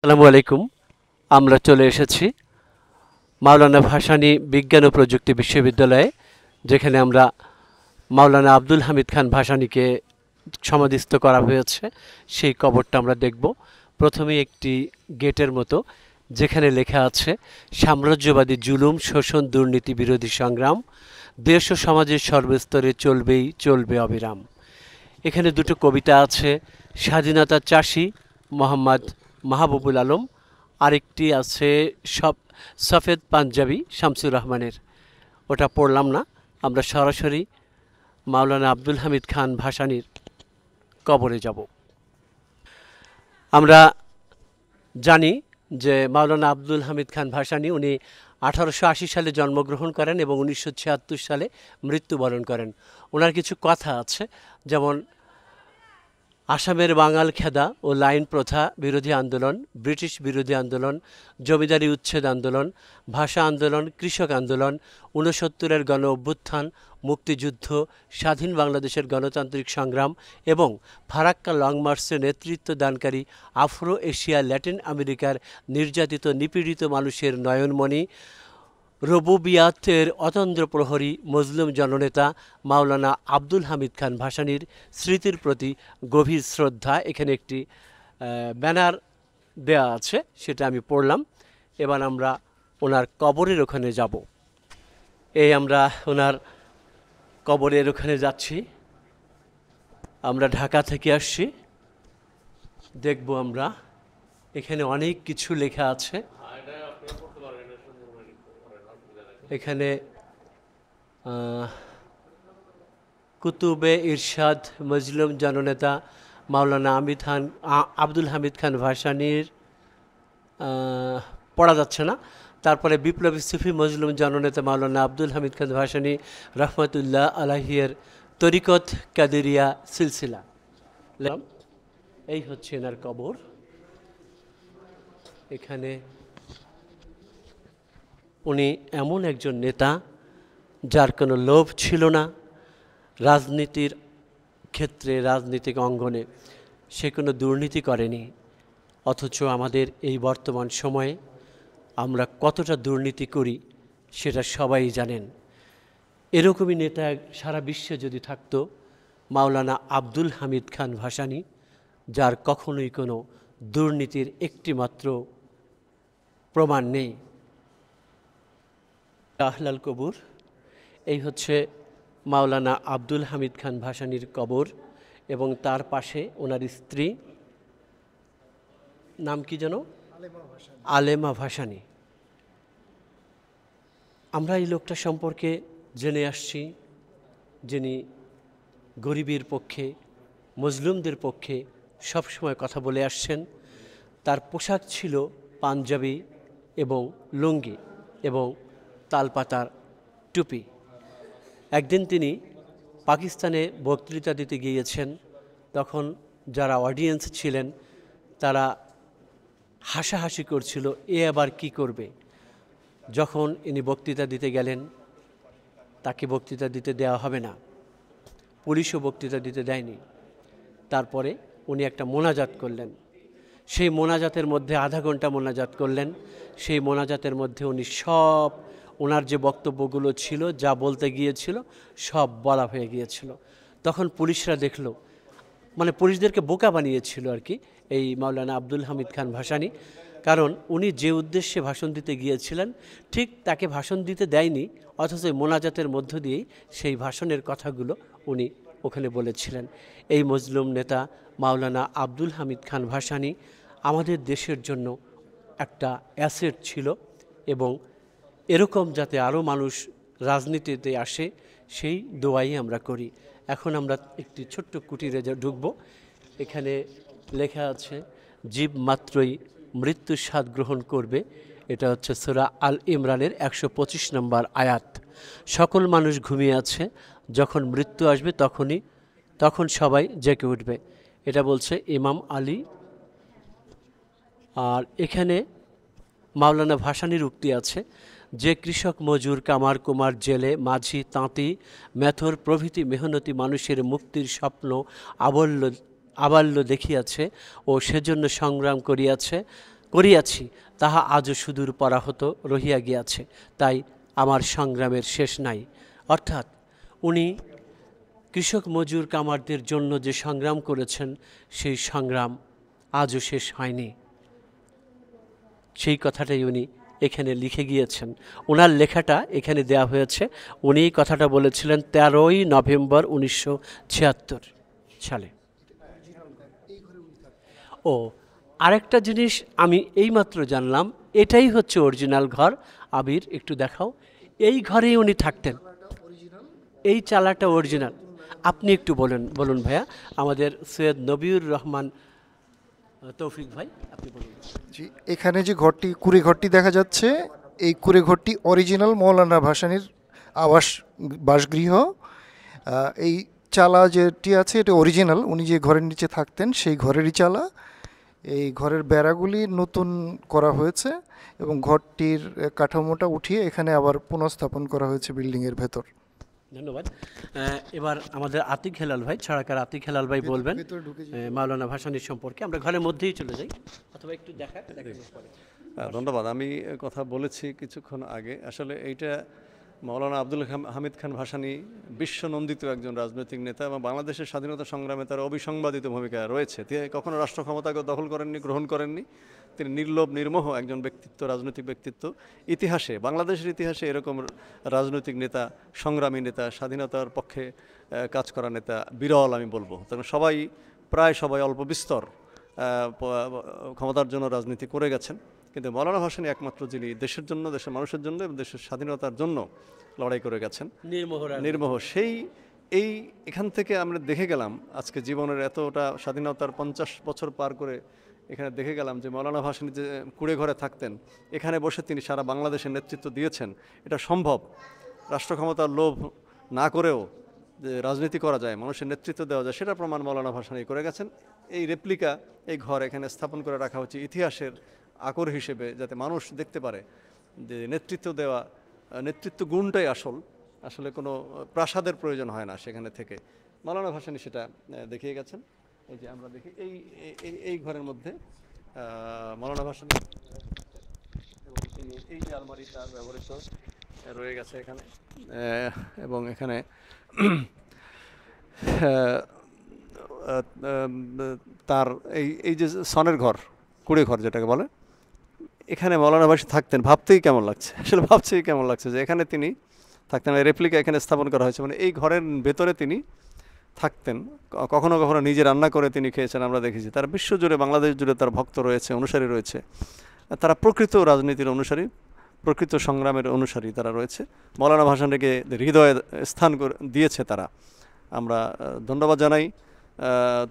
আসসালামু আলাইকুম। আমরা চলে এসেছি মাওলানা ভাসানী বিজ্ঞান ও প্রযুক্তি বিশ্ববিদ্যালয়ে, যেখানে আমরা মাওলানা আব্দুল হামিদ খান ভাসানীকে সমাধিস্থ করা হয়েছে। সেই কবরটা আমরা দেখব। প্রথমেই একটি গেটের মতো, যেখানে লেখা আছে সাম্রাজ্যবাদী জুলুম, শোষণ, দুর্নীতি বিরোধী সংগ্রাম দেশ ও সমাজের সর্বস্তরে চলবে অবিরাম। এখানে দুটো কবিতা আছে, স্বাধীনতার চাষী মোহাম্মদ মাহবুবুল আলম, আরেকটি আছে সফেদ পাঞ্জাবি শামসুর রহমানের। ওটা পড়লাম না, আমরা সরাসরি মাওলানা আব্দুল হামিদ খান ভাসানীর কবরে যাব। আমরা জানি যে মাওলানা আব্দুল হামিদ খান ভাসানী উনি 1880 সালে জন্মগ্রহণ করেন এবং 1976 সালে মৃত্যুবরণ করেন। ওনার কিছু কথা আছে, যেমন আসামের বাঙাল খেদা ও লাইন প্রথা বিরোধী আন্দোলন, ব্রিটিশ বিরোধী আন্দোলন, জমিদারি উচ্ছেদ আন্দোলন, ভাষা আন্দোলন, কৃষক আন্দোলন, 69-এর গণ অভ্যুত্থান, মুক্তিযুদ্ধ, স্বাধীন বাংলাদেশের গণতান্ত্রিক সংগ্রাম এবং ফারাক্কা লং মার্চের নেতৃত্ব দানকারী আফ্রো এশিয়া ল্যাটিন আমেরিকার নির্যাতিত নিপীড়িত মানুষের নয়নমণি, রবুবিয়াতের অতন্দ্র প্রহরী মজলুম জননেতা মাওলানা আব্দুল হামিদ খান ভাসানীর স্মৃতির প্রতি গভীর শ্রদ্ধা। এখানে একটি ব্যানার দেয়া আছে, সেটা আমি পড়লাম। এবার আমরা ওনার কবরের ওখানে যাব। এই আমরা ওনার কবরের ওখানে যাচ্ছি। আমরা ঢাকা থেকে আসছি, দেখব আমরা। এখানে অনেক কিছু লেখা আছে। এখানে কুতুবে ইরশাদ মজলুম জননেতা মাওলানা আব্দুল হামিদ খান ভাসানীর পড়া যাচ্ছে না। তারপরে বিপ্লবী সুফি মজলুম জননেতা মাওলানা আব্দুল হামিদ খান ভাসানী রহমতুল্লাহ আলাহিয়ের তরিকত কাদেরিয়া সিলসিলা। এই হচ্ছে এনার কবর। এখানে উনি এমন একজন নেতা যার কোনো লোভ ছিল না। রাজনীতির ক্ষেত্রে, রাজনৈতিক অঙ্গনে সে কোনো দুর্নীতি করেনি। অথচ আমাদের এই বর্তমান সময়ে আমরা কতটা দুর্নীতি করি সেটা সবাই জানেন। এরকমই নেতা সারা বিশ্বে যদি থাকতো, মাওলানা আব্দুল হামিদ খান ভাসানী, যার কখনোই কোনো দুর্নীতির একটিমাত্র প্রমাণ নেই। আহলাল কবর। এই হচ্ছে মাওলানা আব্দুল হামিদ খান ভাসানীর কবর এবং তার পাশে ওনার স্ত্রী, নাম কি যেন? আলেমা ভাসানী। আমরা এই লোকটা সম্পর্কে জেনে আসছি, যিনি গরিবের পক্ষে, মজলুমদের পক্ষে সবসময় কথা বলে আসছেন। তার পোশাক ছিল পাঞ্জাবি এবং লুঙ্গি এবং তালপাতার টুপি। একদিন তিনি পাকিস্তানে বক্তৃতা দিতে গিয়েছেন। তখন যারা অডিয়েন্স ছিলেন তারা হাসাহাসি করছিল, এ আবার কি করবে। যখন ইনি বক্তৃতা দিতে গেলেন, তাকে বক্তৃতা দিতে দেওয়া হবে না, পুলিশও বক্তৃতা দিতে দেয়নি। তারপরে উনি একটা মোনাজাত করলেন। সেই মোনাজাতের মধ্যে আধা ঘন্টা মোনাজাত করলেন। সেই মোনাজাতের মধ্যে উনি সব ওনার যে বক্তব্যগুলো ছিল, যা বলতে গিয়েছিল, সব বলা হয়ে গিয়েছিল। তখন পুলিশরা দেখলো, মানে পুলিশদেরকে বোকা বানিয়েছিল আর কি এই মাওলানা আব্দুল হামিদ খান ভাসানী। কারণ উনি যে উদ্দেশ্যে ভাষণ দিতে গিয়েছিলেন, ঠিক তাকে ভাষণ দিতে দেয়নি, অথচ মোনাজাতের মধ্য দিয়েই সেই ভাষণের কথাগুলো উনি ওখানে বলেছিলেন। এই মজলুম নেতা মাওলানা আব্দুল হামিদ খান ভাসানী আমাদের দেশের জন্য একটা অ্যাসেট ছিল এবং এরকম যাতে আরও মানুষ রাজনীতিতে আসে, সেই দোয়াই আমরা করি। এখন আমরা একটি ছোট্ট কুটিরে ঢুকব। এখানে লেখা আছে, জীব মাত্রই মৃত্যুর স্বাদ গ্রহণ করবে। এটা হচ্ছে সূরা আল ইমরানের 125 নম্বর আয়াত। সকল মানুষ ঘুমিয়ে আছে, যখন মৃত্যু আসবে তখন সবাই জেগে উঠবে। এটা বলছে ইমাম আলী। আর এখানে মাওলানা ভাসানীর উক্তি আছে, যে কৃষক, মজুর, কামার, কুমার, জেলে, মাঝি, তাঁতি, মেথর প্রভৃতি মেহনতি মানুষের মুক্তির স্বপ্ন আবল্য দেখিয়াছে ও সেজন্য সংগ্রাম করিয়াছে, করিয়াছি তাহা আজও সুদূর পরাহত রহিয়া গিয়াছে, তাই আমার সংগ্রামের শেষ নাই। অর্থাৎ উনি কৃষক মজুর কামারদের জন্য যে সংগ্রাম করেছেন সেই সংগ্রাম আজও শেষ হয়নি, সেই কথাটাই উনি এখানে লিখে গিয়েছেন। ওনার লেখাটা এখানে দেয়া হয়েছে। উনি এই কথাটা বলেছিলেন 13ই নভেম্বর 1976 সালে। ও আরেকটা জিনিস আমি এইমাত্র জানলাম, এটাই হচ্ছে অরিজিনাল ঘর। আবির একটু দেখাও, এই ঘরেই উনি থাকতেন, এই চালাটা অরিজিনাল। আপনি একটু বলুন ভাইয়া, আমাদের সৈয়দ নবিউর রহমান তৌফিক ভাই আপনি বলুন। জি, এখানে যে ঘরটি, কুড়ে ঘরটি দেখা যাচ্ছে, এই কুড়ে ঘরটি অরিজিনাল মৌলানা ভাসানীর আবাস বাসগৃহ। এই চালা যেটি আছে এটা অরিজিনাল, উনি যে ঘরের নিচে থাকতেন সেই ঘরেরই চালা। এই ঘরের বেড়াগুলি নতুন করা হয়েছে এবং ঘরটির কাঠামোটা উঠিয়ে এখানে আবার পুনঃস্থাপন করা হয়েছে বিল্ডিংয়ের ভেতর। ধন্যবাদ। এবার আমাদের আতিক হেলাল ভাই, ছড়াকার আতিক হেলাল ভাই বলবেন মাওলানা ভাসানীর সম্পর্কে। আমরা ঘরের মধ্যেই চলে যাই, অথবা একটু দেখা। ধন্যবাদ। আমি কথা বলেছি কিছুক্ষণ আগে, আসলে এইটা মাওলানা আব্দুল হামিদ খান ভাসানী বিশ্বনন্দিত একজন রাজনৈতিক নেতা এবং বাংলাদেশের স্বাধীনতা সংগ্রামে তার অবিসংবাদিত ভূমিকা রয়েছে। তিনি কখনো রাষ্ট্র ক্ষমতাকে দখল করেননি, গ্রহণ করেননি। তিনি নির্লোভ নির্মোহ একজন ব্যক্তিত্ব, রাজনৈতিক ব্যক্তিত্ব। ইতিহাসে, বাংলাদেশের ইতিহাসে এরকম রাজনৈতিক নেতা, সংগ্রামী নেতা, স্বাধীনতার পক্ষে কাজ করা নেতা বিরল আমি বলবো। তখন প্রায় সবাই অল্প বিস্তর ক্ষমতার জন্য রাজনীতি করে গেছেন, কিন্তু মাওলানা ভাসানী একমাত্র যিনি দেশের জন্য, দেশের মানুষের জন্য এবং দেশের স্বাধীনতার জন্য লড়াই করে গেছেন, নির্মোহ। এখান থেকে আমরা দেখে গেলাম আজকে জীবনের এতটা স্বাধীনতার 50 বছর পার করে এখানে দেখে গেলাম যে মাওলানা ভাসানী যে কুড়ে ঘরে থাকতেন, এখানে বসে তিনি সারা বাংলাদেশের নেতৃত্ব দিয়েছেন। এটা সম্ভব। রাষ্ট্র ক্ষমতার লোভ না করেও যে রাজনীতি করা যায়, মানুষের নেতৃত্ব দেওয়া যায়, সেটা প্রমাণ মাওলানা ভাসানী করে গেছেন। এই রেপ্লিকা, এই ঘর এখানে স্থাপন করে রাখা হচ্ছে ইতিহাসের আকর হিসেবে, যাতে মানুষ দেখতে পারে যে নেতৃত্ব দেওয়া, নেতৃত্ব গুণটাই আসলে কোনো প্রাসাদের প্রয়োজন হয় না সেখানে থেকে। মাওলানা ভাসানী সেটা দেখিয়ে গেছেন। এই যে আমরা দেখি এই ঘরের মধ্যে মাওলানা ভাসানী এবং এই যে আলমারি তার ব্যবহৃত রয়ে গেছে এখানে, এবং এখানে তার এই যে সনের ঘর, কুড়ে ঘর যেটাকে বলে, এখানে মাওলানা ভাসানী থাকতেন। ভাবতেই কেমন লাগছে যে এখানে তিনি থাকতেন। রেপ্লিকা এখানে স্থাপন করা হয়েছে, মানে এই ঘরের ভেতরে তিনি থাকতেন। কখনো কখনো নিজে রান্না করে তিনি খেয়েছেন, আমরা দেখেছি। তার বিশ্বজুড়ে, বাংলাদেশ জুড়ে তার ভক্ত রয়েছে, অনুসারী রয়েছে। তারা প্রকৃত রাজনীতির অনুসারী, প্রকৃত সংগ্রামের অনুসারী তারা রয়েছে। মাওলানা ভাসানীকে হৃদয়ে স্থান দিয়েছে তারা। আমরা ধন্যবাদ জানাই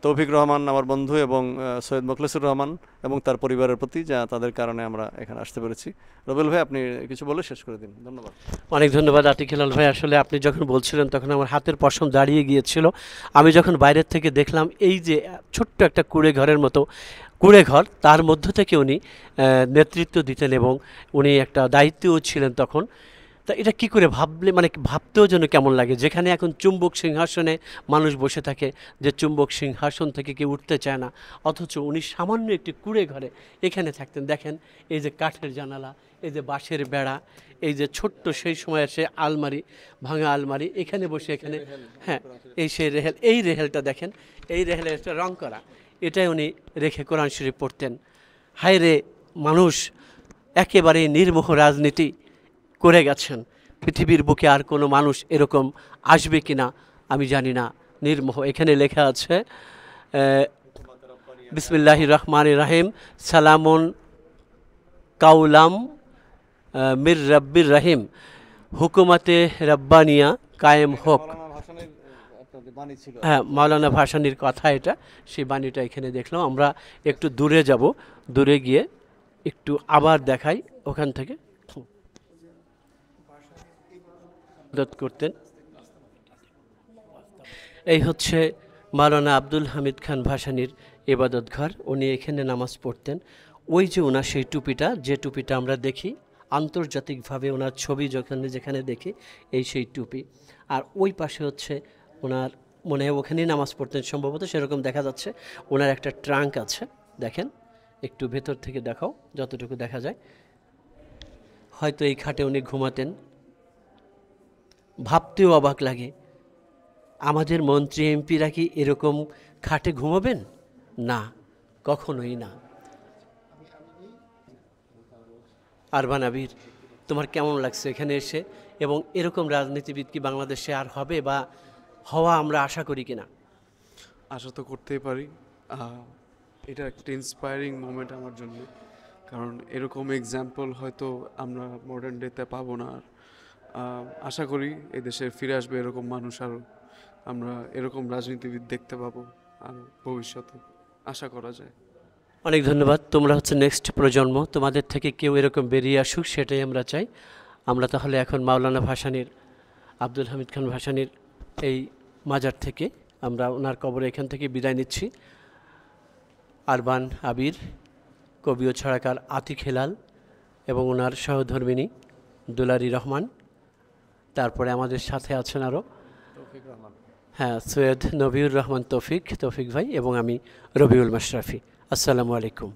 তৌফিক রহমান আমার বন্ধু এবং সৈয়দ মোখলেসুর রহমান এবং তার পরিবারের প্রতি, যা তাদের কারণে আমরা এখানে আসতে পেরেছি। রবিউল ভাই, আপনি কিছু বলে শেষ করে দিন। ধন্যবাদ। অনেক ধন্যবাদ আতিক হেলাল ভাই। আসলে আপনি যখন বলছিলেন তখন আমার হাতের পশম দাঁড়িয়ে গিয়েছিল। আমি যখন বাইরের থেকে দেখলাম এই যে ছোট্ট একটা কুড়ে ঘরের মতো কুড়ে ঘর, তার মধ্য থেকে উনি নেতৃত্ব দিতেন এবং উনি একটা দায়িত্বও ছিলেন তখন। তা এটা কি করে ভাবলে, মানে ভাবতেও যেন কেমন লাগে, যেখানে এখন চুম্বক সিংহাসনে মানুষ বসে থাকে, যে চুম্বক সিংহাসন থেকে কেউ উঠতে চায় না, অথচ উনি সামান্য একটি কুড়ে ঘরে এখানে থাকতেন। দেখেন এই যে কাঠের জানালা, এই যে বাঁশের বেড়া, এই যে ছোট্ট সেই সময়ের সে আলমারি, ভাঙা আলমারি, এখানে বসে এখানে, হ্যাঁ এই সেই রেহেল, এই রেহেলটা দেখেন, এই রেহেলের একটা রং করা, এটাই উনি রেখে কোরআন শরীফ পড়তেন। হায় রে, মানুষ একেবারে নির্মোহ রাজনীতি করে গেছেন। পৃথিবীর বুকে আর কোনো মানুষ এরকম আসবে কি না আমি জানি না, নির্মোহ। এখানে লেখা আছে বিসমিল্লাহির রহমানির রহিম, সালামুন কাউলাম মির রব্বির রহিম, হুকুমতে রব্বানিয়া কায়েম হোক। হ্যাঁ, মাওলানা ভাসানীর কথা এটা, সেই বাণীটা এখানে দেখলাম। আমরা একটু দূরে যাব, দূরে গিয়ে একটু আবার দেখাই ওখান থেকে করতেন। এই হচ্ছে মাওলানা আব্দুল হামিদ খান ভাসানীর ইবাদত ঘর। উনি এখানে নামাজ পড়তেন। ওই যে ওনার সেই টুপিটা, যে টুপিটা আমরা দেখি আন্তর্জাতিকভাবে, ওনার ছবি যেখানে দেখি, এই সেই টুপি। আর ওই পাশে হচ্ছে ওনার, মনে হয় ওখানেই নামাজ পড়তেন সম্ভবত, সেরকম দেখা যাচ্ছে। ওনার একটা ট্রাঙ্ক আছে, দেখেন একটু ভেতর থেকে দেখাও যতটুকু দেখা যায়। হয়তো এই খাটে উনি ঘুমাতেন। ভাবতেও অবাক লাগে, আমাদের মন্ত্রী এমপিরা কি এরকম খাটে ঘুমাবেন? না, কখনোই না। আরবান আবির, তোমার কেমন লাগছে এখানে এসে, এবং এরকম রাজনীতিবিদ কি বাংলাদেশে আর হবে বা হওয়া আমরা আশা করি কিনা? আশা তো করতেই পারি। এটা একটা ইন্সপায়ারিং মোমেন্ট আমার জন্য, কারণ এরকম এক্সাম্পল হয়তো আমরা মডার্ন ডেতে পাবো না। আর আশা করি এই দেশে ফিরে আসবে এরকম মানুষ, আরও আমরা এরকম রাজনীতিবিদ দেখতে পাবো আরও ভবিষ্যতে, আশা করা যায়। অনেক ধন্যবাদ। তোমরা হচ্ছে নেক্সট প্রজন্ম, তোমাদের থেকে কেউ এরকম বেরিয়ে আসুক সেটাই আমরা চাই। আমরা তাহলে এখন মাওলানা ভাসানীর, আব্দুল হামিদ খান ভাসানীর এই মাজার থেকে আমরা ওনার কবরে এখান থেকে বিদায় নিচ্ছি। আরবান আবির, কবি ও ছড়াকার আতিক হেলাল এবং ওনার সহধর্মিণী দুলারি রহমান, তারপরে আমাদের সাথে আছেন আরও হ্যাঁ সৈয়দ নবিউর রহমান তৌফিক ভাই, এবং আমি রবিউল মাশরাফি। আসসালামু আলাইকুম।